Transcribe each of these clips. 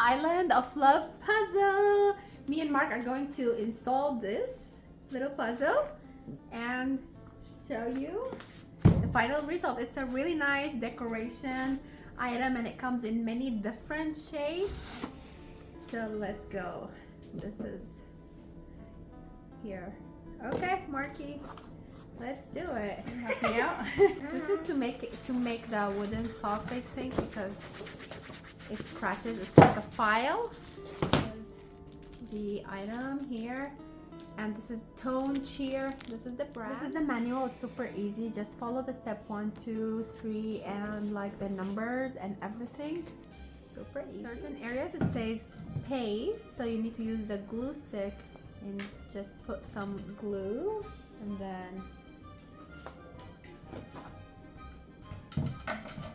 Island of Love puzzle. Me and Mark are going to install this little puzzle and show you the final result. It's a really nice decoration item and it comes in many different shapes. So let's go. This is here. Okay, Marky, let's do it. Help me out. This is to make the wooden soft, I think, because it scratches. It's like a file. The item here, and this is Tone Cheer. This is the brand. This is the manual. It's super easy. Just follow the step 1, 2, 3 and like the numbers and everything. Super easy. Certain areas it says paste, so you need to use the glue stick and just put some glue and then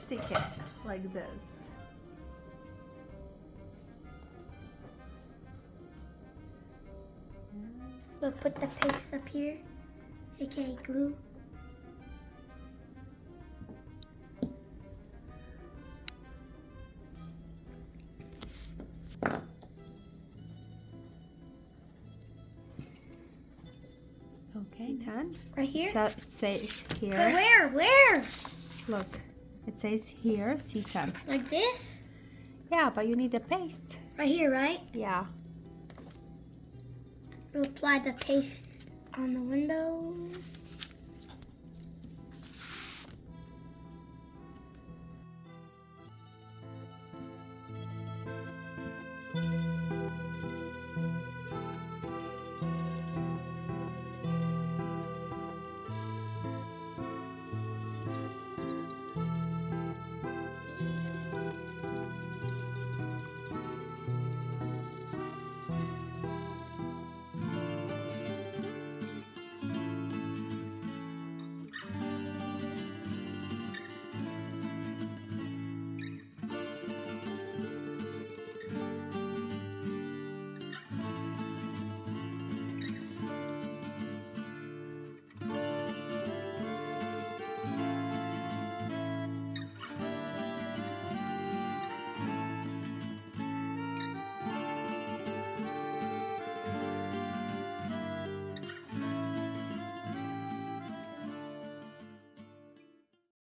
stick it like this. We'll put the paste up here, aka glue. Okay, done. Right here? So it says here. But where? Look, it says here C10. Like this? Yeah, but you need the paste. Right here, right? Yeah. We'll apply the paste on the window.